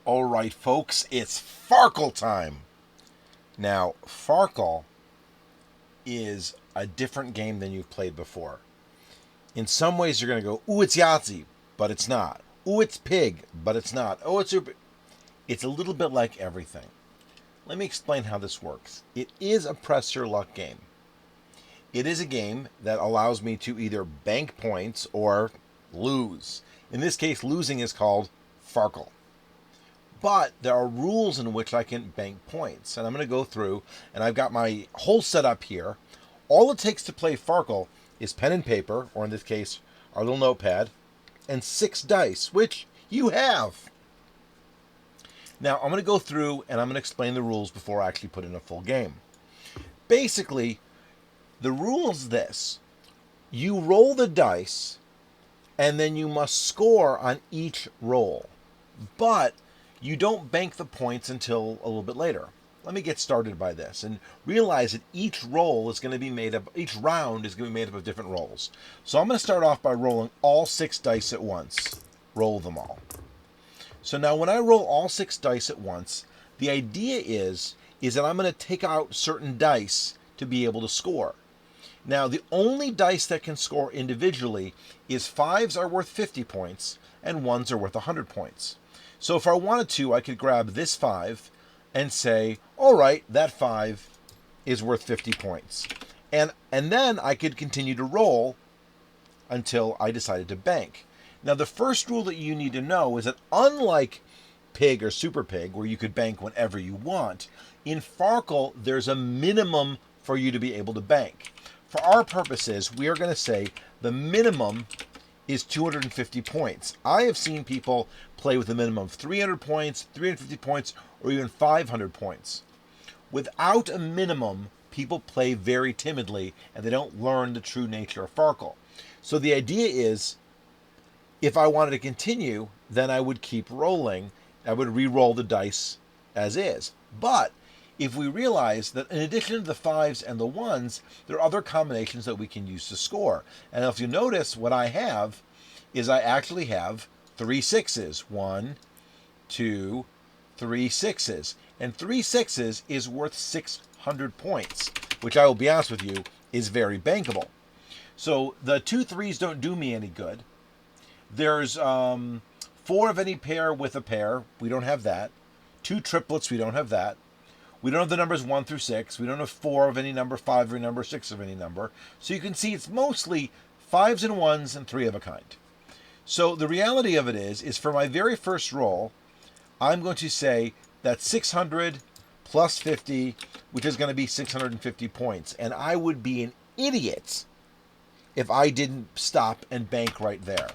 All right, folks, it's Farkle time. Now, Farkle is a different game than you've played before. In some ways, you're going to go, ooh, it's Yahtzee, but it's not. Ooh, it's Pig, but it's not. Oh, it's Super. It's a little bit like everything. Let me explain how this works. It is a press your luck game. It is a game that allows me to either bank points or lose. In this case, losing is called Farkle. But there are rules in which I can bank points. And I'm going to go through, and I've got my whole setup here. All it takes to play Farkle is pen and paper, or in this case, our little notepad, and 6 dice, which you have. Now, I'm going to go through and I'm going to explain the rules before I actually put in a full game. Basically, the rule is this. You roll the dice, and then you must score on each roll. But you don't bank the points until a little bit later. Let me get started by this and realize that each round is going to be made up of different rolls. So I'm going to start off by rolling all 6 dice at once. Roll them all. So now when I roll all 6 dice at once, the idea is that I'm going to take out certain dice to be able to score. Now the only dice that can score individually is 5s are worth 50 points and 1s are worth 100 points. So if I wanted to, I could grab this 5 and say, all right, that 5 is worth 50 points. And then I could continue to roll until I decided to bank. Now, the first rule that you need to know is that unlike Pig or Super Pig, where you could bank whenever you want, in Farkle, there's a minimum for you to be able to bank. For our purposes, we are going to say the minimum is 250 points. I have seen people play with a minimum of 300 points, 350 points, or even 500 points. Without a minimum, people play very timidly and they don't learn the true nature of Farkle. So the idea is, if I wanted to continue, then I would keep rolling. I would re-roll the dice as is. But if we realize that in addition to the 5s and the 1s, there are other combinations that we can use to score. And if you notice, what I have is I actually have 3 6s. 1, 2, 3 6s. And 3 6s is worth 600 points, which I will be honest with you, is very bankable. So the 2 3s don't do me any good. There's 4 of any pair with a pair. We don't have that. 2 triplets, we don't have that. We don't have the numbers 1 through 6. We don't have 4 of any number, 5 of any number, 6 of any number. So you can see it's mostly 5s and 1s and 3 of a kind. So the reality of it is for my very first roll, I'm going to say that 600 plus 50, which is going to be 650 points. And I would be an idiot if I didn't stop and bank right there.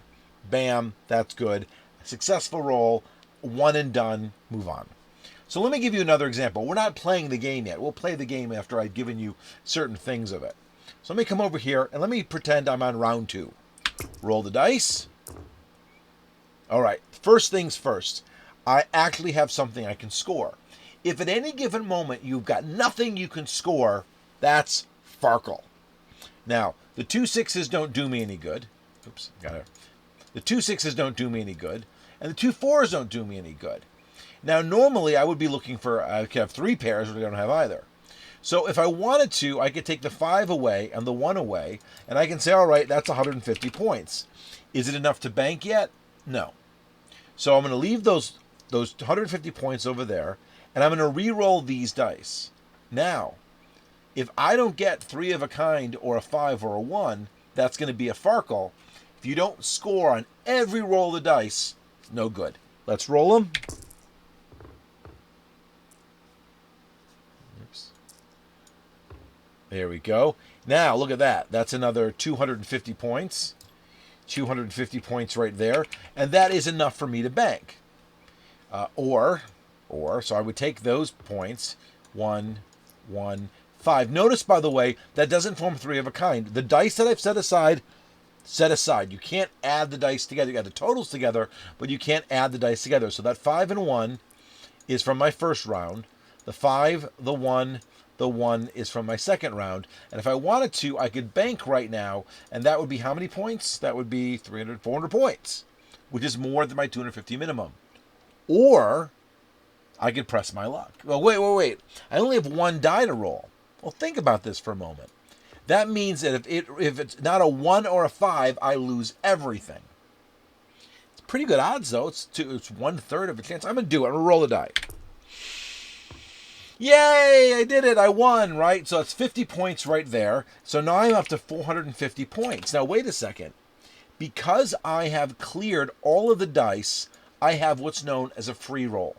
Bam, that's good. Successful roll, 1 and done, move on. So let me give you another example. We're not playing the game yet. We'll play the game after I've given you certain things of it. So let me come over here and let me pretend I'm on round 2. Roll the dice. All right, first things first. I actually have something I can score. If at any given moment you've got nothing you can score, that's Farkle. Now, the 2 6s don't do me any good. Oops, got it. The 2 6s don't do me any good, and the 2 4s don't do me any good. Now, normally I would be looking for, I could have 3 pairs, but I don't have either. So if I wanted to, I could take the 5 away and the 1 away, and I can say, all right, that's 150 points. Is it enough to bank yet? No. So I'm going to leave those 150 points over there, and I'm going to re-roll these dice. Now, if I don't get 3 of a kind or a 5 or a 1, that's going to be a Farkle. If you don't score on every roll of the dice, no good. Let's roll them. Oops. There we go. Now, look at that. That's another 250 points. 250 points right there. And that is enough for me to bank. So I would take those points. 1, 1, 5. Notice, by the way, that doesn't form 3 of a kind. The dice that I've set aside. You can't add the dice together. You add the totals together, but you can't add the dice together. So that 5 and 1 is from my first round. The 5, the 1 is from my second round. And if I wanted to, I could bank right now, and that would be how many points? That would be 300, 400 points, which is more than my 250 minimum. Or I could press my luck. Well, wait. I only have one die to roll. Well, think about this for a moment. That means that if it's not a 1 or a 5, I lose everything. It's pretty good odds, though. It's 1/3 of a chance. I'm going to do it. I'm going to roll the die. Yay! I did it. I won, right? So it's 50 points right there. So now I'm up to 450 points. Now, wait a second. Because I have cleared all of the dice, I have what's known as a free roll.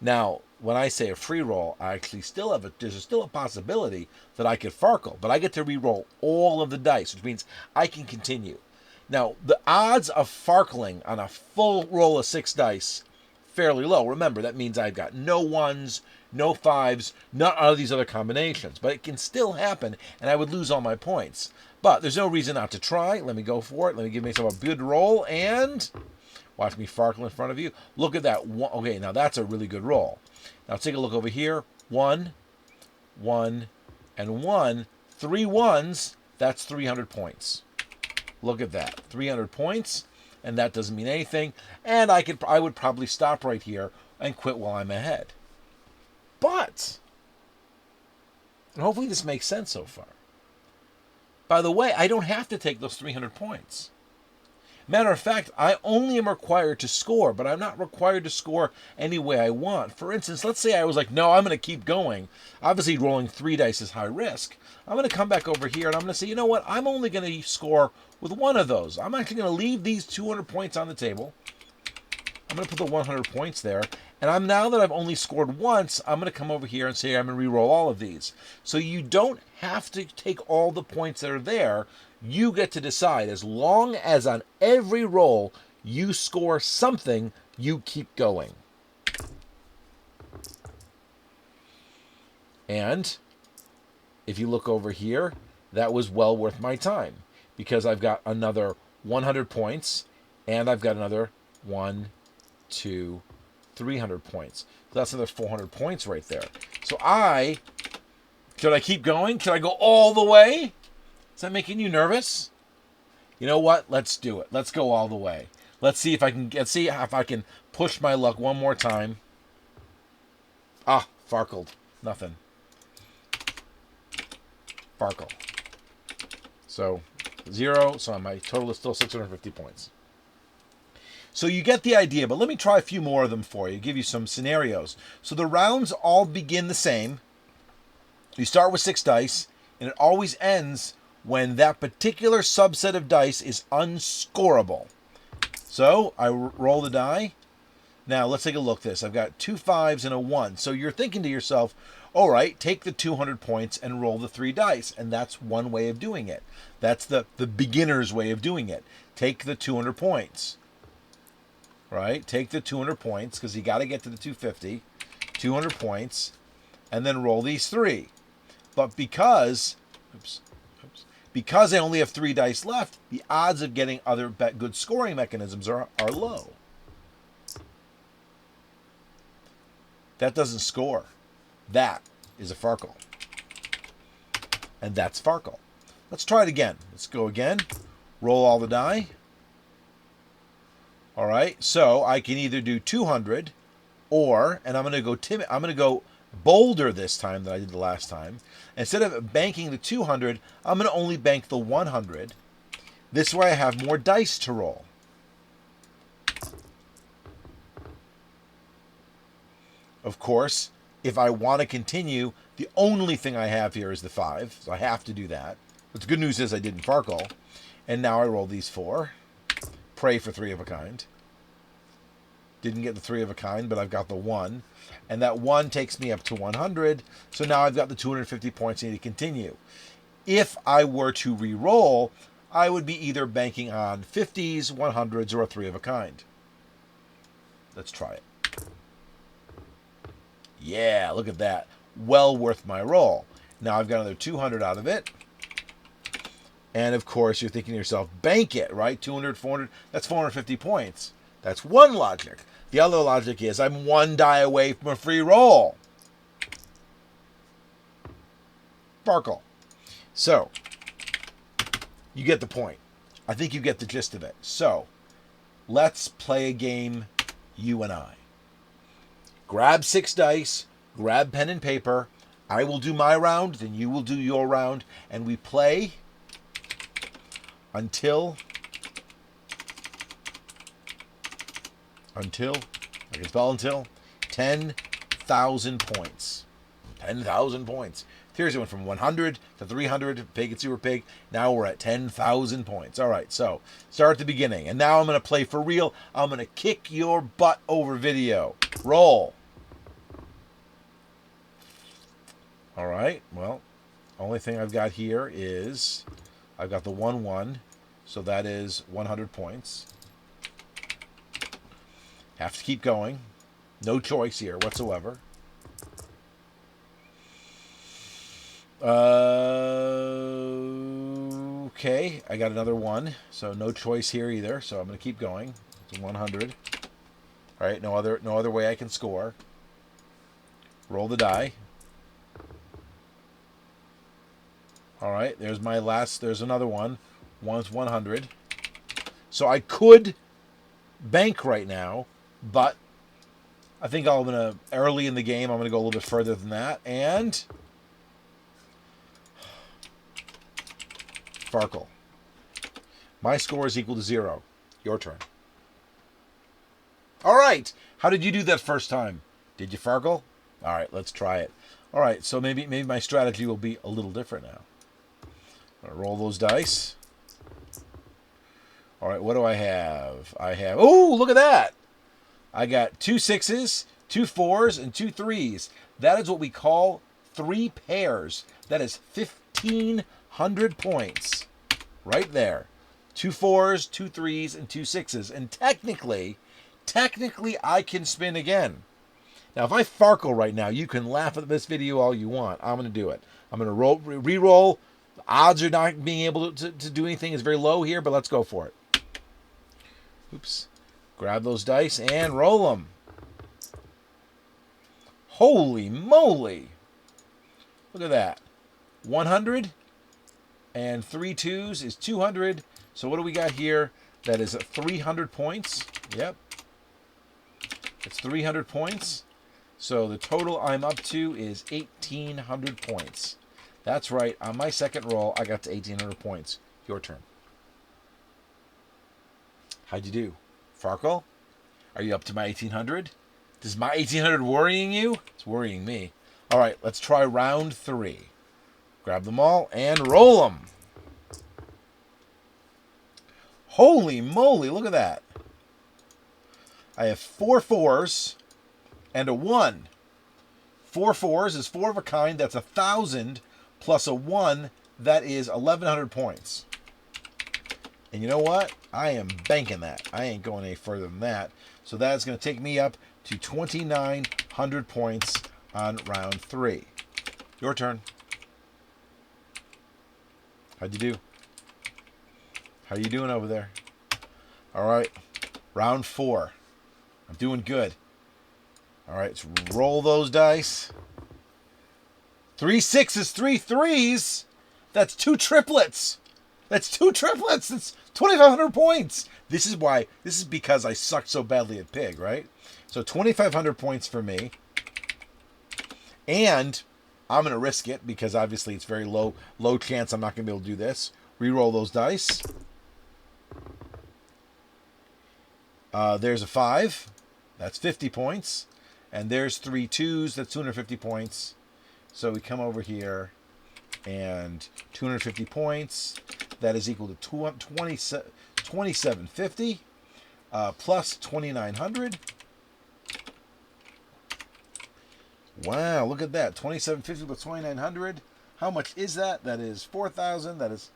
Now, when I say a free roll, I actually still have there's still a possibility that I could Farkle, but I get to re-roll all of the dice, which means I can continue. Now, the odds of Farkling on a full roll of 6 dice, fairly low. Remember, that means I've got no 1s, no 5s, none of these other combinations. But it can still happen, and I would lose all my points. But there's no reason not to try. Let me go for it. Let me give myself a good roll, and watch me Farkle in front of you. Look at that. Okay, now that's a really good roll. Now take a look over here. 1, 1, and 1. 3 1s. That's 300 points. Look at that. 300 points, and that doesn't mean anything. And I would probably stop right here and quit while I'm ahead. But, and hopefully this makes sense so far. By the way, I don't have to take those 300 points. Matter of fact, I only am required to score, but I'm not required to score any way I want. For instance, let's say I was like, no, I'm going to keep going. Obviously, rolling 3 dice is high risk. I'm going to come back over here, and I'm going to say, you know what? I'm only going to score with one of those. I'm actually going to leave these 200 points on the table. I'm going to put the 100 points there. And now that I've only scored once, I'm going to come over here and say I'm going to re-roll all of these. So you don't have to take all the points that are there. You get to decide. As long as on every roll you score something, you keep going. And if you look over here, that was well worth my time, because I've got another 100 points, and I've got another 1, 2, 300 points. So that's another 400 points right there. So should I keep going? Should I go all the way? Is that making you nervous? You know what? Let's do it. Let's go all the way. Let's see if I can push my luck one more time. Farkled. Nothing. Farkle. So 0. So my total is still 650 points. So you get the idea, but let me try a few more of them for you, give you some scenarios. So the rounds all begin the same. You start with 6 dice, and it always ends when that particular subset of dice is unscorable. So I roll the die. Now let's take a look at this. I've got 2 5s and a 1. So you're thinking to yourself, all right, take the 200 points and roll the 3 dice. And that's one way of doing it. That's the beginner's way of doing it. Take the 200 points. Right? Take the 200 points, because you got to get to the 250. 200 points, and then roll these 3. But because I only have 3 dice left, the odds of getting other good scoring mechanisms are low. That doesn't score. That is a Farkle. And that's Farkle. Let's try it again. Let's go again. Roll all the die. All right, so I can either do 200 or, and I'm going to go bolder this time than I did the last time. Instead of banking the 200, I'm going to only bank the 100. This way I have more dice to roll. Of course, if I want to continue, the only thing I have here is the 5, so I have to do that. But the good news is I didn't Farkle. And now I roll these 4. Pray for 3 of a kind. Didn't get the 3 of a kind, but I've got the 1. And that 1 takes me up to 100. So now I've got the 250 points I need to continue. If I were to re-roll, I would be either banking on 50s, 100s, or a 3 of a kind. Let's try it. Yeah, look at that. Well worth my roll. Now I've got another 200 out of it. And of course, you're thinking to yourself, bank it, right? 200, 400, that's 450 points. That's one logic. The other logic is I'm 1 die away from a free roll. Farkle. So, you get the point. I think you get the gist of it. So, let's play a game, you and I. grab 6 dice, grab pen and paper. I will do my round, then you will do your round, and we play until I can spell until 10,000 points. 10,000 points. Seriously, went from 100 to 300, pig and super pig. Now we're at 10,000 points. All right, so start at the beginning. And now I'm going to play for real. I'm going to kick your butt over video. Roll. All right, well, only thing I've got here is I've got the 1-1, so that is 100 points. Have to keep going. No choice here whatsoever. Okay, I got another 1, so no choice here either. So I'm going to keep going. It's 100. All right, no other way I can score. Roll the die. All right, there's my last. There's another one. One's 100. So I could bank right now, but I think I'm gonna early in the game. I'm gonna go a little bit further than that, and Farkle. My score is equal to 0. Your turn. All right. How did you do that first time? Did you Farkle? All right, let's try it. All right, so maybe my strategy will be a little different now. I'm gonna roll those dice. All right, what do I have? I have, oh, look at that. I got 2 6s, 2 4s, and 2 3s. That is what we call 3 pairs. That is 1,500 points right there. 2 4s, 2 3s, and 2 6s. And technically, I can spin again. Now, if I Farkle right now, you can laugh at this video all you want. I'm going to do it. I'm going to re-roll. The odds of not being able to do anything is very low here, but let's go for it. Oops. Grab those dice and roll them. Holy moly. Look at that. 100 and 3 2s is 200. So what do we got here? That is 300 points. Yep. It's 300 points. So the total I'm up to is 1,800 points. That's right. On my second roll, I got to 1,800 points. Your turn. How'd you do? Farkle? Are you up to my 1,800? Is my 1,800 worrying you? It's worrying me. All right, let's try round 3. Grab them all and roll them. Holy moly, look at that. I have 4 4s and a 1. 4 4s is 4 of a kind. That's 1,000 plus a 1. That is 1,100 points. And you know what? I am banking that. I ain't going any further than that. So that's going to take me up to 2,900 points on round 3. Your turn. How'd you do? How you doing over there? All right. Round 4. I'm doing good. All right, let's roll those dice. 3 6s, 3 3s. That's 2 triplets. That's 2 triplets. That's 2,500 points. This is because I sucked so badly at pig, right? So 2,500 points for me. And I'm going to risk it because obviously it's very low chance I'm not going to be able to do this. Reroll those dice. There's a 5. That's 50 points. And there's 3 2s. That's 250 points. So we come over here and 250 points. That is equal to 2750 plus 2,900. Wow, look at that. 2,750 plus 2,900. How much is that? That is 4,000. That is...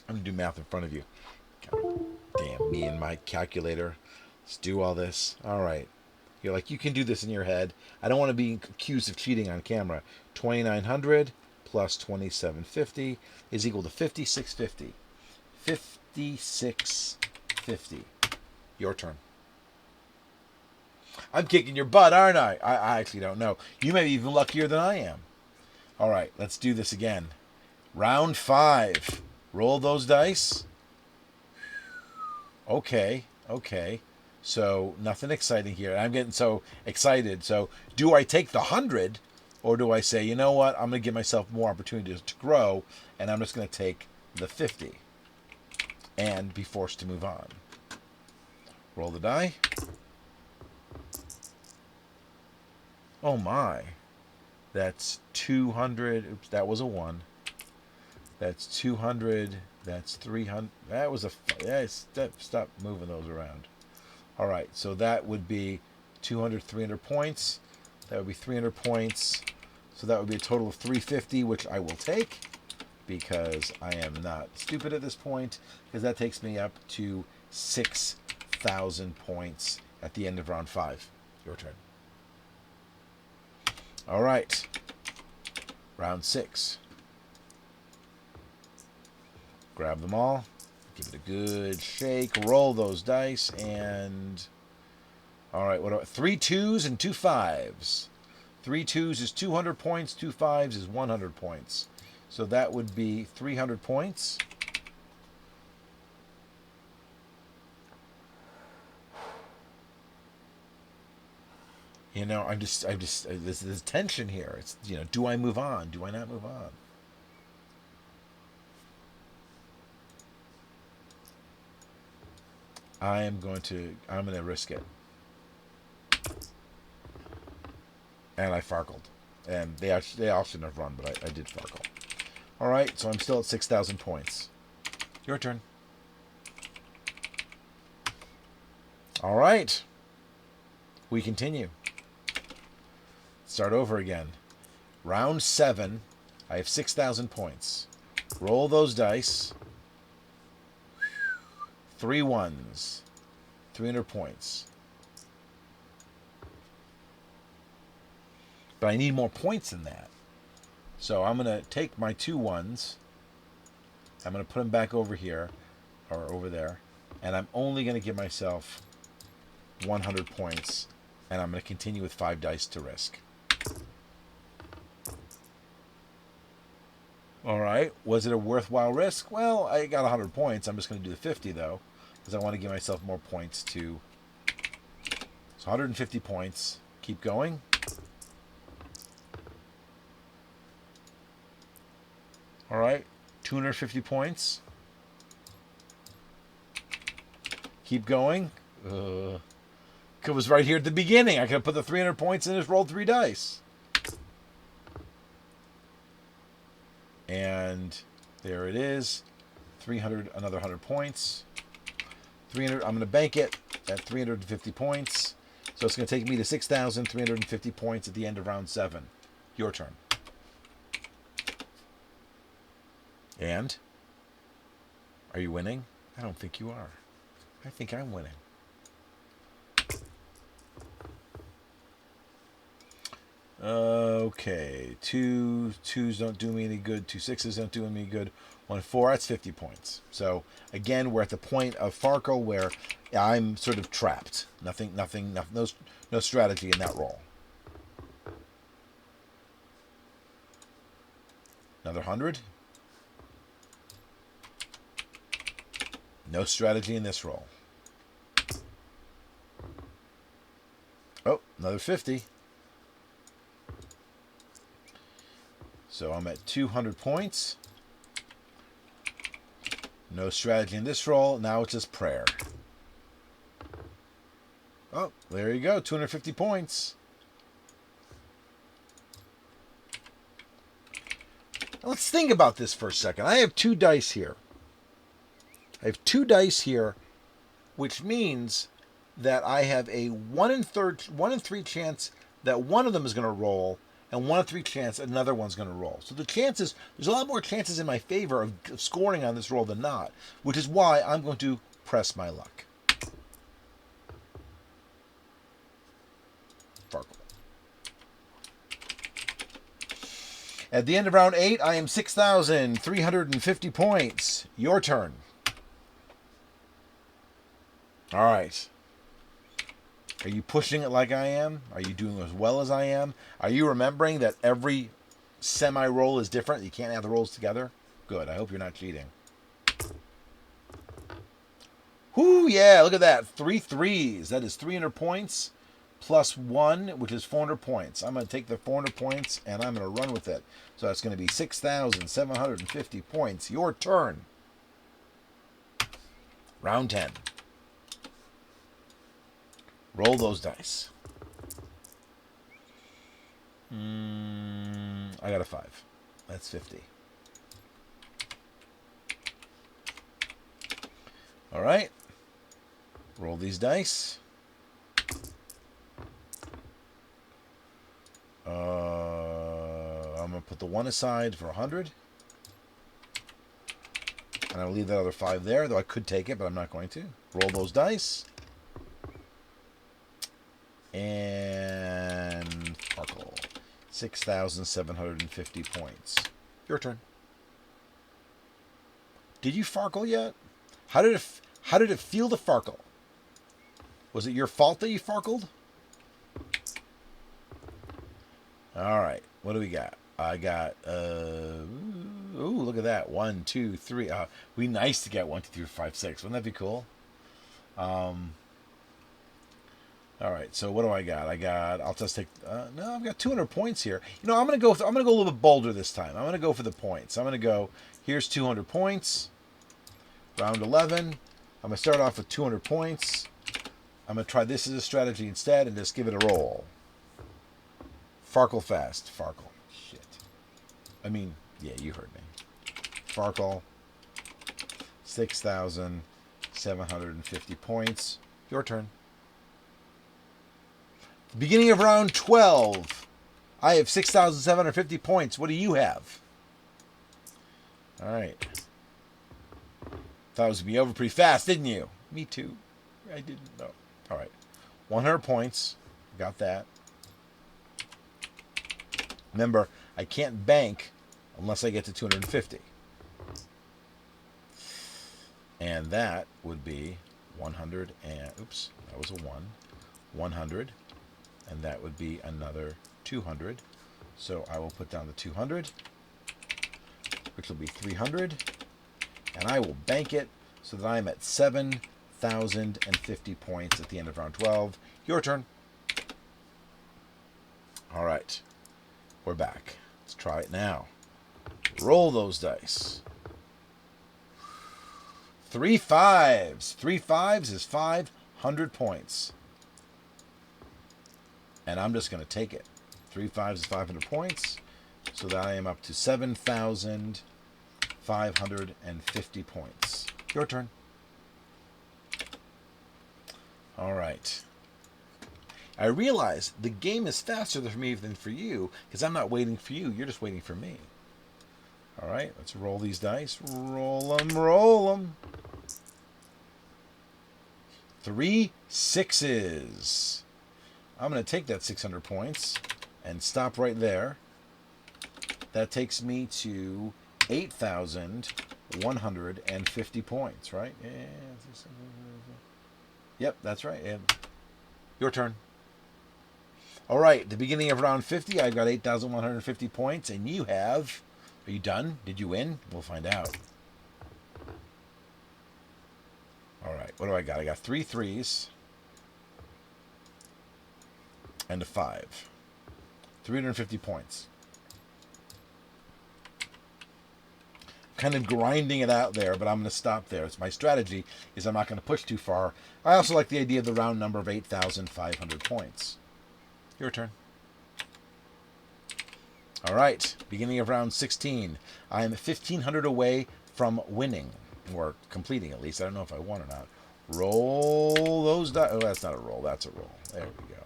I'm going to do math in front of you. God damn, me and my calculator. Let's do all this. All right. You're like, you can do this in your head. I don't want to be accused of cheating on camera. 2,900 plus 2,750 is equal to 5,650. 5,650. Your turn. I'm kicking your butt, aren't I? I actually don't know. You may be even luckier than I am. All right, let's do this again. Round 5. Roll those dice. Okay. So nothing exciting here. I'm getting so excited. So do I take the 100, or do I say, you know what, I'm going to give myself more opportunities to grow, and I'm just going to take the 50 and be forced to move on? Roll the die. Oh my. That's 200. Oops, that was a 1. That's 200. That's 300. That was a... Yeah, stop moving those around. All right, so that would be 200, 300 points. That would be 300 points. So that would be a total of 350, which I will take because I am not stupid at this point, because that takes me up to 6,000 points at the end of round 5. Your turn. All right. Round 6. Grab them all. Give it a good shake. Roll those dice. And... all right, what about 3 2s and 2 5s? 3 2s is 200 points. 2 5s is 100 points. So that would be 300 points. You know, there's tension here. It's, you know, do I move on? Do I not move on? I'm going to risk it. And I farkled. And they all shouldn't have run, but I did farkle. All right, so I'm still at 6,000 points. Your turn. All right. We continue. Start over again. Round 7. I have 6,000 points. Roll those dice. 3 1s. 300 points. But I need more points than that. So I'm going to take my 2 1s. I'm going to put them back over here, or over there. And I'm only going to give myself 100 points. And I'm going to continue with 5 dice to risk. All right. Was it a worthwhile risk? Well, I got 100 points. I'm just going to do the 50, though, because I want to give myself more points to... So 150 points. Keep going. All right. 250 points. Keep going. It was right here at the beginning. I could have put the 300 points and just rolled 3 dice. And there it is. 300, another 100 points. 300, I'm going to bank it at 350 points. So it's going to take me to 6,350 points at the end of round 7. Your turn. And? Are you winning? I don't think you are. I think I'm winning. Okay, 2 2s don't do me any good. 2 6s don't do me any good. 1 4, that's 50 points. So again, we're at the point of Farkle where I'm sort of trapped. No strategy in that roll. Another 100. No strategy in this roll. Oh, another 50. So I'm at 200 points. No strategy in this roll. Now it's just prayer. Oh, there you go. 250 points. Now let's think about this for a second. I have 2 dice here. I have 2 dice here, which means that I have a 1 in 3 chance that one of them is going to roll, and 1 in 3 chance another one's going to roll. So the chances, there's a lot more chances in my favor of scoring on this roll than not, which is why I'm going to press my luck. Farkle. At the end of round 8, I am 6,350 points. Your turn. All right. Are you pushing it like I am? Are you doing as well as I am? Are you remembering that every semi-roll is different? You can't have the rolls together? Good. I hope you're not cheating. Whoo, yeah, look at that. 3 threes. That is 300 points plus 1, which is 400 points. I'm going to take the 400 points and I'm going to run with it. So that's going to be 6,750 points. Your turn. Round 10. Roll those dice. I got a 5. That's 50. All right. Roll these dice. I'm going to put the 1 aside for 100. And I'll leave that other 5 there, though I could take it, but I'm not going to. Roll those dice. And Farkle. 6,750 points. Your turn. Did you Farkle yet? How did it feel to Farkle? Was it your fault that you Farkled? All right. What do we got? I got ooh, look at that. 1, 2, 3. We nice to get 1, 2, 3, 4, 5, 6. Wouldn't that be cool? All right, so what do I got? I'll just take. No, I've got 200 points here. You know, I'm gonna go a little bit bolder this time. I'm gonna go for the points. I'm gonna go. Here's 200 points. Round 11. I'm gonna start off with 200 points. I'm gonna try this as a strategy instead and just give it a roll. Farkle fast. Farkle. Shit. I mean, yeah, you heard me. Farkle. 6,750 points. Your turn. Beginning of round 12. I have 6,750 points. What do you have? All right. Thought it was going to be over pretty fast, didn't you? Me too. I didn't know. All right. 100 points. Got that. Remember, I can't bank unless I get to 250. And that would be 100 and... Oops, that was a 1. 100. And that would be another 200. So I will put down the 200, which will be 300. And I will bank it so that I'm at 7,050 points at the end of round 12. Your turn. All right. We're back. Let's try it now. Roll those dice. 3 5s. 3 5s is 500 points. And I'm just going to take it. 3 5s is 500 points. So that I am up to 7,550 points. Your turn. All right. I realize the game is faster for me than for you because I'm not waiting for you. You're just waiting for me. All right. Let's roll these dice. Roll them. Roll them. 3 6s. I'm going to take that 600 points and stop right there. That takes me to 8,150 points, right? Yeah. Yep, that's right. And your turn. All right, the beginning of round 50, I've got 8,150 points, and you have... Are you done? Did you win? We'll find out. All right, what do I got? I got 3 3s. And a 5. 350 points. Kind of grinding it out there, but I'm going to stop there. It's my strategy is I'm not going to push too far. I also like the idea of the round number of 8,500 points. Your turn. All right. Beginning of round 16. I am 1,500 away from winning. Or completing, at least. I don't know if I won or not. Roll those dice. Oh, that's not a roll. That's a roll. There we go.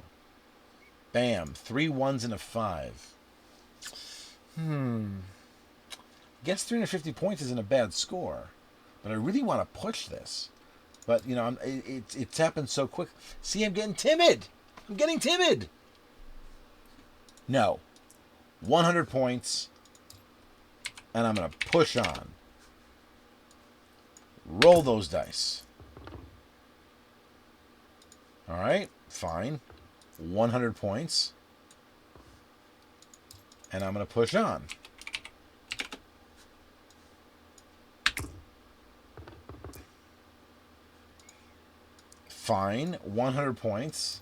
Bam. 3 1s and a 5. I guess 350 points isn't a bad score. But I really want to push this. But, you know, it's happened so quick. See, I'm getting timid. I'm getting timid. No. 100 points. And I'm going to push on. Roll those dice. All right. Fine. 100 points. And I'm going to push on. fine. 100 points.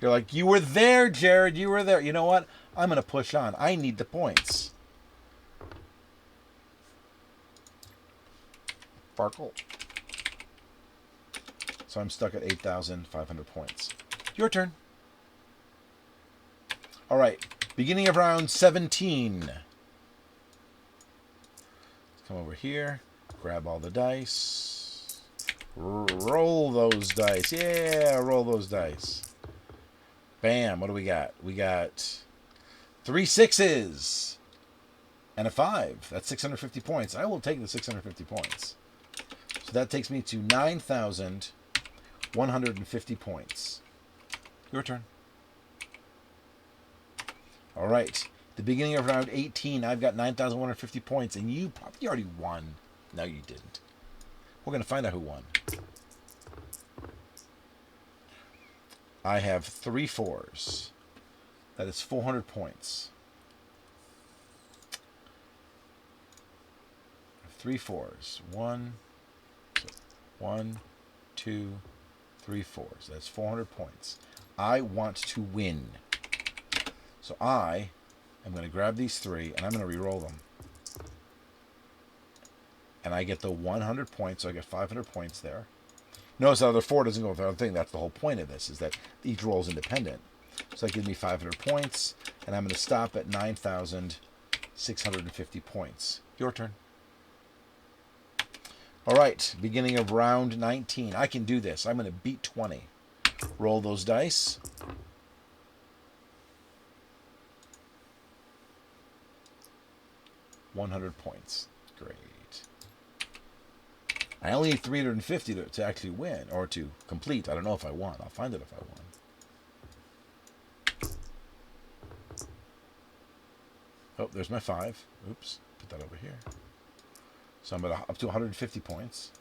You're like, you were there, Jared. You were there. You know what? I'm going to push on. I need the points. Farkle. So I'm stuck at 8,500 points. Your turn. All right. Beginning of round 17. Let's come over here. Grab all the dice. Roll those dice. Yeah, roll those dice. Bam. What do we got? We got 3 6s and a 5. That's 650 points. I will take the 650 points. So that takes me to 9,150 points. Your turn. All right. The beginning of round 18, I've got 9,150 points, and you probably already won. No, you didn't. We're going to find out who won. I have 3 4s. That is 400 points. 3 4s. 1, 2, 3 4s. That's 400 points. I want to win. So I am going to grab these 3, and I'm going to re-roll them. And I get the 100 points, so I get 500 points there. Notice the other 4 doesn't go with the other thing. That's the whole point of this, is that each roll is independent. So that gives me 500 points, and I'm going to stop at 9,650 points. Your turn. All right, beginning of round 19. I can do this. I'm going to beat 20. Roll those dice. $100 points. Great. I only need 350 to actually win, or to complete. I don't know if I won. I'll find it if I won. Oh, there's my 5. Oops. Put that over here. So I'm up to 150 points.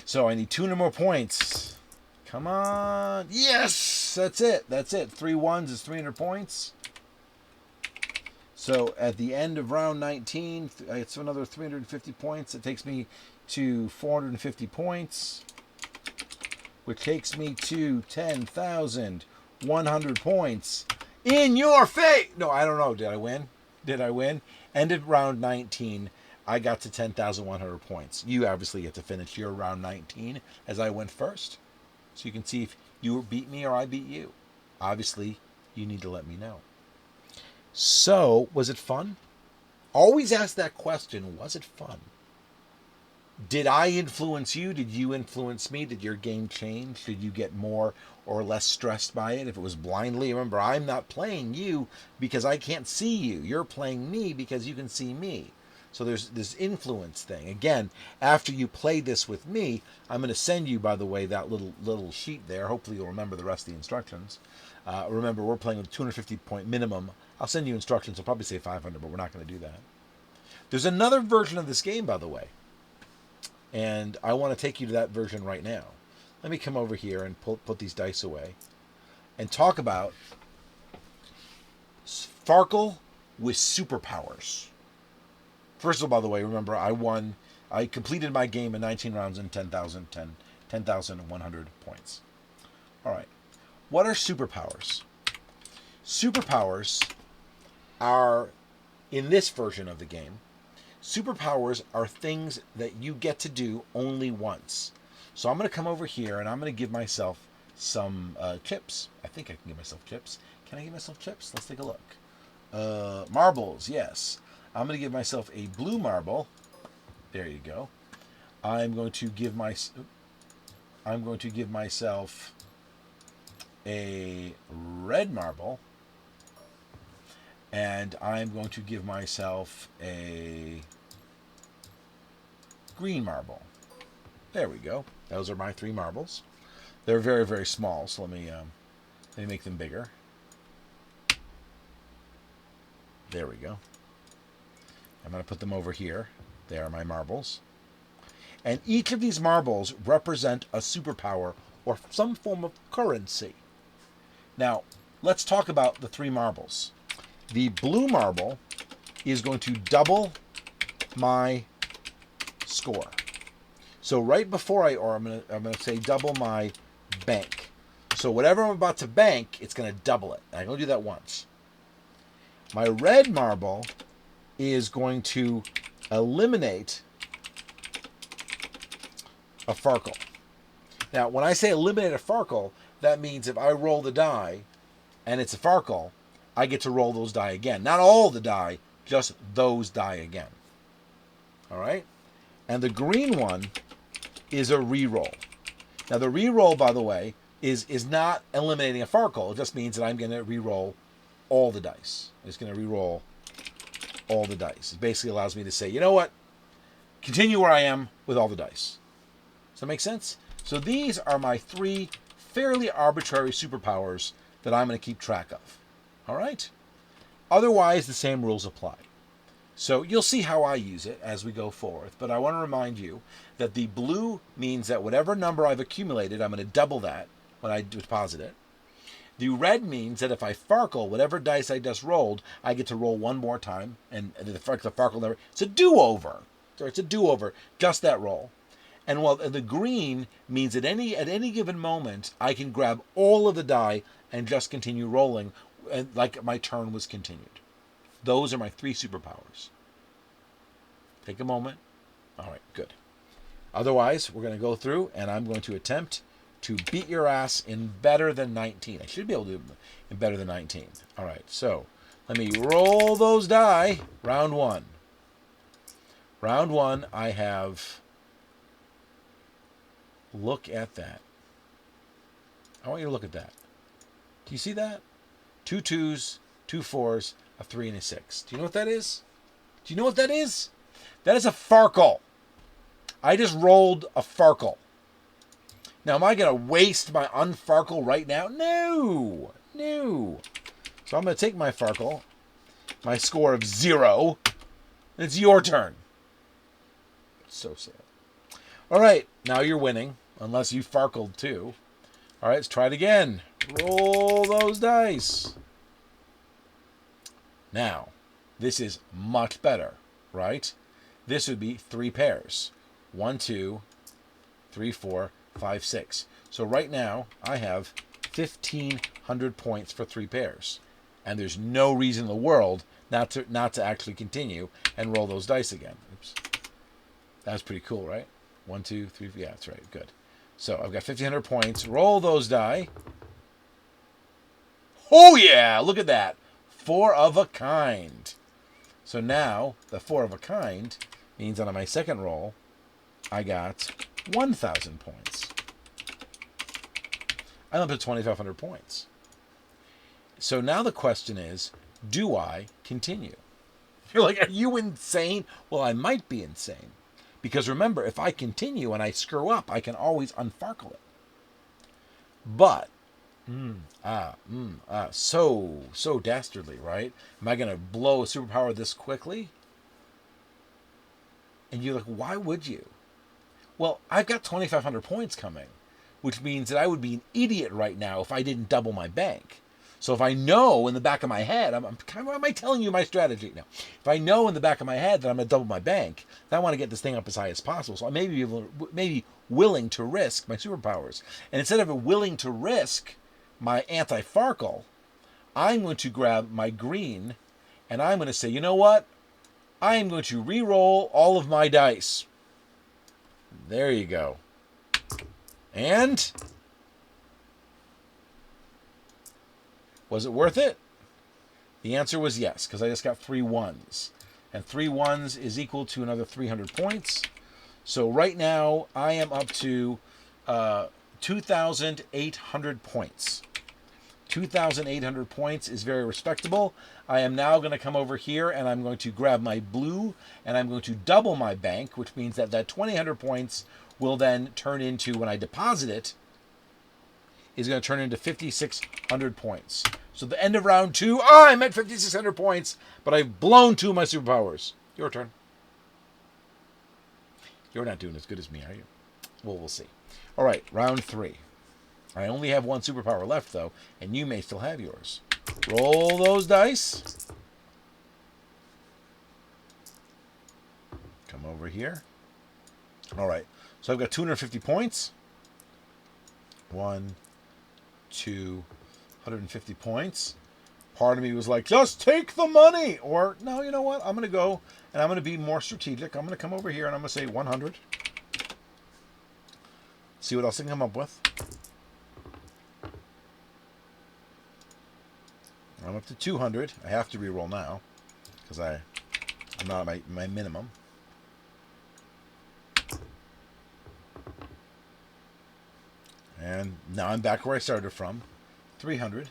So I need 200 more points. Come on. Yes! That's it. That's it. 3 1s is 300 points. So at the end of round 19, I get another 350 points. It takes me to 450 points, which takes me to 10,100 points. In your face! No, I don't know. Did I win? Did I win? Ended round 19. I got to 10,100 points. You obviously get to finish your round 19 as I went first. So you can see if you beat me or I beat you. Obviously, you need to let me know. So, was it fun? Always ask that question, was it fun? Did I influence you? Did you influence me? Did your game change? Did you get more or less stressed by it? If it was blindly, remember, I'm not playing you because I can't see you. You're playing me because you can see me. So there's this influence thing. Again, after you play this with me, I'm going to send you, by the way, that little sheet there. Hopefully you'll remember the rest of the instructions. Remember, we're playing with 250 point minimum. I'll send you instructions. I'll probably say 500, but we're not going to do that. There's another version of this game, by the way. And I want to take you to that version right now. Let me come over here and put these dice away and talk about Farkle with superpowers. First of all, by the way, remember, I completed my game in 19 rounds and 10,100 points. All right. What are superpowers? Superpowers are, in this version of the game, superpowers are things that you get to do only once. So I'm going to come over here and I'm going to give myself some chips. I think I can give myself chips. Can I give myself chips? Let's take a look. Marbles, yes. I'm going to give myself a blue marble. There you go. I'm going to give myself a red marble. And I'm going to give myself a green marble. There we go. Those are my 3 marbles. They're very, very small, so let me make them bigger. There we go. I'm going to put them over here. They are my marbles. And each of these marbles represent a superpower or some form of currency. Now, let's talk about the 3 marbles. The blue marble is going to double my score. So right before I'm gonna say double my bank. So whatever I'm about to bank, it's gonna double it. I'm gonna do that once. My red marble is going to eliminate a Farkle. Now, when I say eliminate a Farkle, that means if I roll the die and it's a Farkle, I get to roll those die again. Not all the die, just those die again. All right? And the green one is a reroll. Now, the reroll, by the way, is not eliminating a Farkle. It just means that I'm going to reroll all the dice. I'm just going to reroll all the dice. It basically allows me to say, you know what? Continue where I am with all the dice. Does that make sense? So these are my 3 fairly arbitrary superpowers that I'm going to keep track of. All right? Otherwise, the same rules apply. So you'll see how I use it as we go forth, but I want to remind you that the blue means that whatever number I've accumulated, I'm going to double that when I deposit it. The red means that if I Farkle whatever dice I just rolled, I get to roll one more time, and the Farkle never. It's a do-over. So it's a do-over, just that roll. And while the green means at any given moment, I can grab all of the die and just continue rolling, like my turn was continued. Those are my 3 superpowers. Take a moment. All right, good. Otherwise, we're going to go through, and I'm going to attempt to beat your ass in better than 19. I should be able to do it in better than 19. All right, so let me roll those die. Round 1. Round 1, I have... Look at that. I want you to look at that. Do you see that? 2 2s, 2 4s, a 3, and a 6. Do you know what that is? Do you know what that is? That is a Farkle. I just rolled a Farkle. Now, am I going to waste my unfarkle right now? No. No. So I'm going to take my Farkle, my score of 0, and it's your turn. It's so sad. All right, now you're winning, unless you Farkled too. All right, let's try it again. Roll those dice. Now, this is much better, right? This would be 3 pairs. 1, 2, 3, 4, 5, 6. So right now, I have 1,500 points for 3 pairs. And there's no reason in the world not to actually continue and roll those dice again. Oops. That's pretty cool, right? 1, 2, 3, yeah, that's right. Good. So I've got 1,500 points. Roll those die. Oh, yeah. Look at that. 4 of a kind. So now the 4 of a kind means that on my second roll, I got 1,000 points. I'm up to 2,500 points. So now the question is, do I continue? You're like, are you insane? Well, I might be insane. Because remember, if I continue and I screw up, I can always unfarkle it. But, so dastardly, right? Am I going to blow a superpower this quickly? And you're like, why would you? Well, I've got 2,500 points coming, which means that I would be an idiot right now if I didn't double my bank. So if I know in the back of my head, am I telling you my strategy? No. If I know in the back of my head that I'm going to double my bank, then I want to get this thing up as high as possible. So I may be willing to risk my superpowers. And instead of willing to risk my anti-Farkle, I'm going to grab my green, and I'm going to say, you know what? I'm going to re-roll all of my dice. There you go. And... was it worth it? The answer was yes, because I just got 3 1s. And 3 1s is equal to another 300 points. So right now, I am up to 2,800 points. 2,800 points is very respectable. I am now going to come over here, and I'm going to grab my blue, and I'm going to double my bank, which means that 2,800 points will then turn into, when I deposit it, is going to turn into 5,600 points. So the end of round 2, I'm at 5,600 points, but I've blown 2 of my superpowers. Your turn. You're not doing as good as me, are you? Well, we'll see. All right, round 3. I only have 1 superpower left, though, and you may still have yours. Roll those dice. Come over here. All right, So I've got 250 points. 1, 2, 150 points. Part of me was like, just take the money. Or, no, you know what? I'm going to go and I'm going to be more strategic. I'm going to come over here and I'm going to say 100. See what else I can come up with. I'm up to 200. I have to reroll now because I'm not at my minimum. And now I'm back where I started from. 300.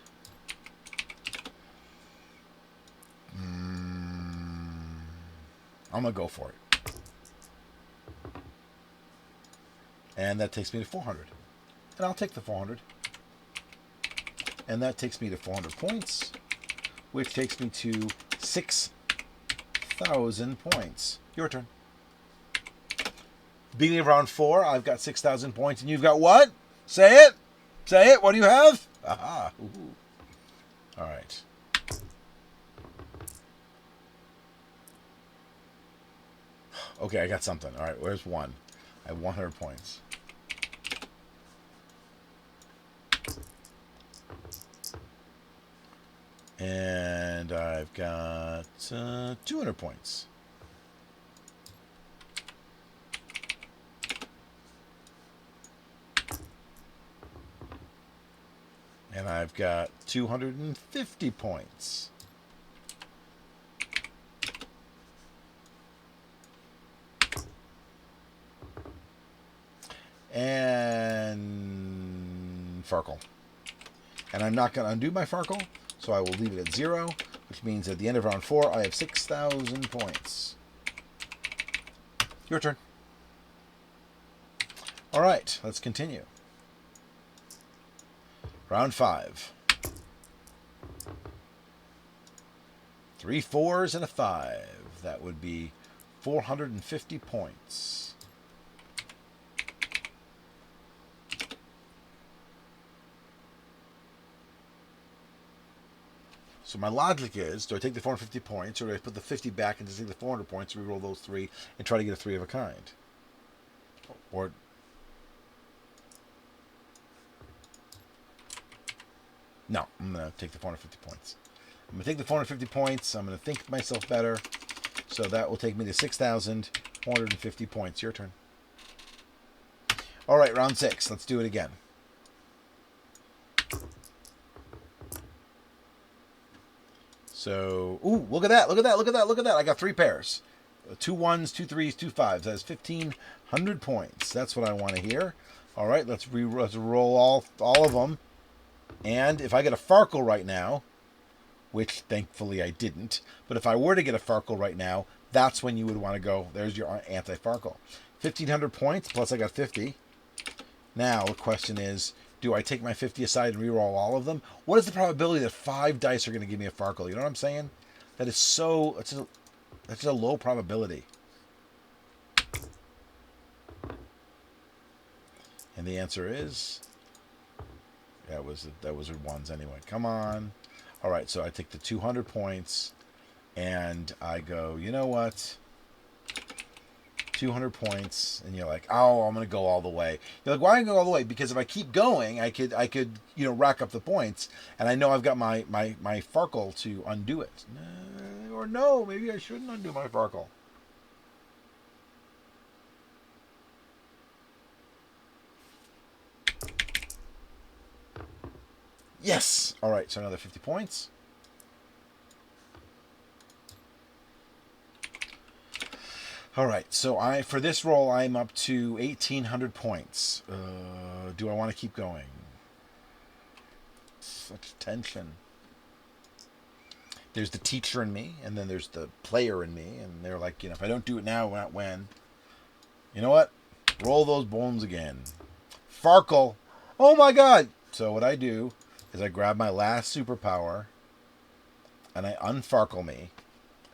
I'm going to go for it. And that takes me to 400. And I'll take the 400. And that takes me to 400 points, which takes me to 6,000 points. Your turn. Beginning of round 4, I've got 6,000 points, and you've got what? Say it. Say it. What do you have? Aha. Ooh. All right. Okay, I got something. All right, where's 1? I have 100 points. And I've got 200 points. And I've got 250 points. And Farkle. And I'm not going to undo my Farkle, so I will leave it at 0, which means at the end of round 4, I have 6,000 points. Your turn. All right, let's continue. Round 5. 3 4s and a 5. That would be 450 points. So my logic is, do I take the 450 points, or do I put the 50 back and just take the 400 points, reroll those 3, and try to get a 3 of a kind? Or... no, I'm going to take the 450 points. I'm going to take the 450 points. I'm going to think myself better. So that will take me to 6,450 points. Your turn. All right, round 6. Let's do it again. So, ooh, look at that, look at that, look at that, look at that. I got 3 pairs. 2 1s, 2 3s, 2 5s. That's 1,500 points. That's what I want to hear. All right, let's roll all of them. And if I get a Farkle right now, which thankfully I didn't, but if I were to get a Farkle right now, that's when you would want to go. There's your anti-Farkle. 1,500 points, plus I got 50. Now, the question is, do I take my 50 aside and reroll all of them? What is the probability that 5 dice are going to give me a Farkle? You know what I'm saying? That is so... that's just a low probability. And the answer is... that was ones anyway. Come on. All right, so I take the 200 points, and I go, you know what? 200 points, and you're like, oh, I'm going to go all the way. You're like, why am I going all the way? Because if I keep going, I could rack up the points, and I know I've got my Farkle to undo it. Or no, maybe I shouldn't undo my Farkle. Yes! All right, so another 50 points. All right, so for this roll, I'm up to 1,800 points. Do I want to keep going? Such tension. There's the teacher in me, and then there's the player in me, and they're like, if I don't do it now, not when. You know what? Roll those bones again. Farkle. Oh my God! So what I do is I grab my last superpower, and I unfarkle me.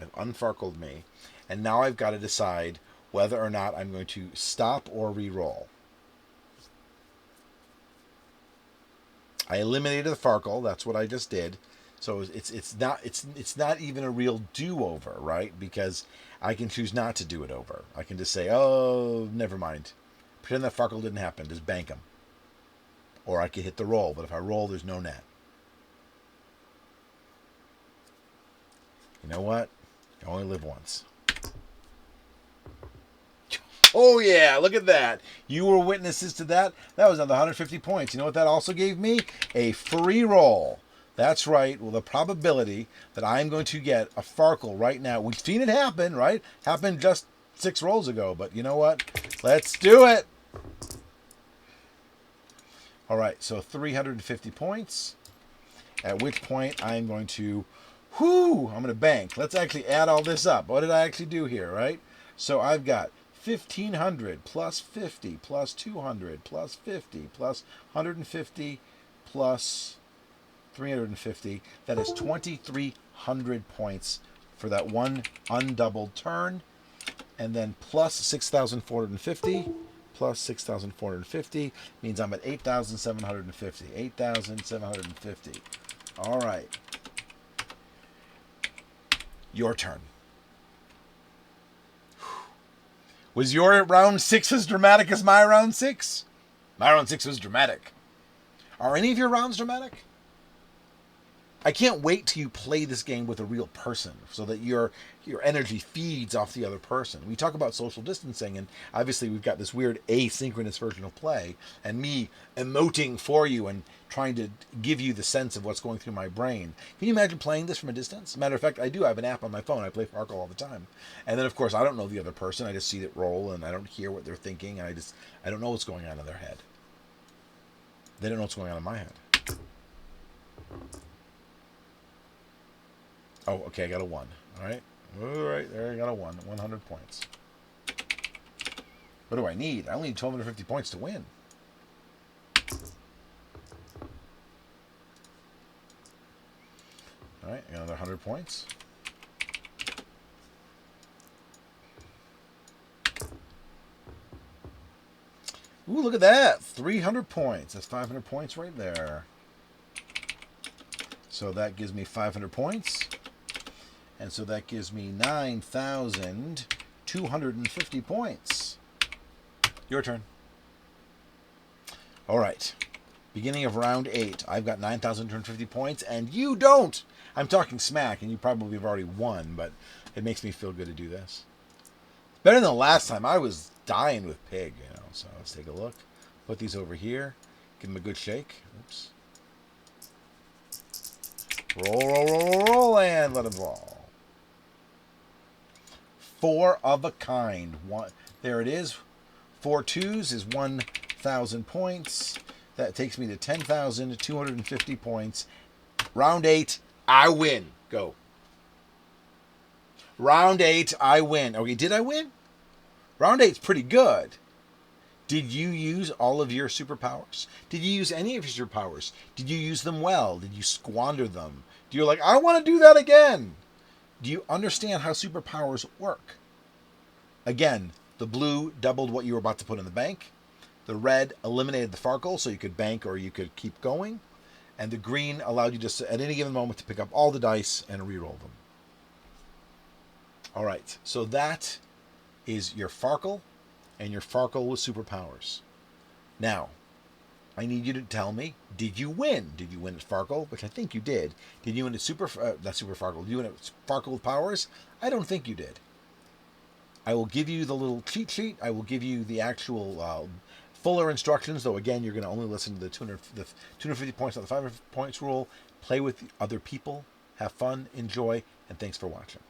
I've unfarkled me. And now I've got to decide whether or not I'm going to stop or re-roll. I eliminated the Farkle. That's what I just did. So it's not even a real do-over, right? Because I can choose not to do it over. I can just say, oh, never mind. Pretend that Farkle didn't happen. Just bank them. Or I could hit the roll, but if I roll, there's no net. You know what? You only live once. Oh, yeah, look at that. You were witnesses to that. That was another 150 points. You know what that also gave me? A free roll. That's right. Well, the probability that I'm going to get a Farkle right now, we've seen it happen, right? Happened just 6 rolls ago, but you know what? Let's do it. All right, so 350 points, at which point I'm going to, I'm going to bank. Let's actually add all this up. What did I actually do here, right? So I've got 1,500 plus 50 plus 200 plus 50 plus 150 plus 350. That is 2,300 points for that one undoubled turn. And then plus 6,450 plus 6,450 means I'm at 8,750. 8,750. All right. Your turn. Was your round 6 as dramatic as my round 6? My round 6 was dramatic. Are any of your rounds dramatic? I can't wait till you play this game with a real person so that your energy feeds off the other person. We talk about social distancing, and obviously we've got this weird asynchronous version of play, and me emoting for you and trying to give you the sense of what's going through my brain. Can you imagine playing this from a distance? Matter of fact, I do. I have an app on my phone. I play Farkle all the time. And then, of course, I don't know the other person. I just see it roll, and I don't hear what they're thinking. And I don't know what's going on in their head. They don't know what's going on in my head. Oh, okay, I got a 1. All right, there I got a 1. 100 points. What do I need? I only need 1,250 points to win. All right, another 100 points. Ooh, look at that. 300 points. That's 500 points right there. So that gives me 500 points. And so that gives me 9,250 points. Your turn. All right. Beginning of round 8. I've got 9,250 points, and you don't. I'm talking smack, and you probably have already won, but it makes me feel good to do this. Better than the last time. I was dying with pig, So let's take a look. Put these over here. Give them a good shake. Oops. Roll, and let them fall. 4 of a kind. There it is. 4 twos is 1,000 points. That takes me to 10,250 points. Round 8, I win. Go. Round 8, I win. Okay, did I win? Round 8's pretty good. Did you use all of your superpowers? Did you use any of your superpowers? Did you use them well? Did you squander them? Do you like, I want to do that again? Do you understand how superpowers work? Again, the blue doubled what you were about to put in the bank. The red eliminated the Farkle, so you could bank or you could keep going. And the green allowed you just at any given moment to pick up all the dice and re-roll them. All right, so that is your Farkle and your Farkle with superpowers. Now, I need you to tell me, did you win? Did you win at Farkle? Which I think you did. Did you win at Super Farkle? Did you win at Farkle with powers? I don't think you did. I will give you the little cheat sheet. I will give you the actual fuller instructions, though again, you're going to only listen to the 250 points, not the 500 points rule. Play with other people. Have fun, enjoy, and thanks for watching.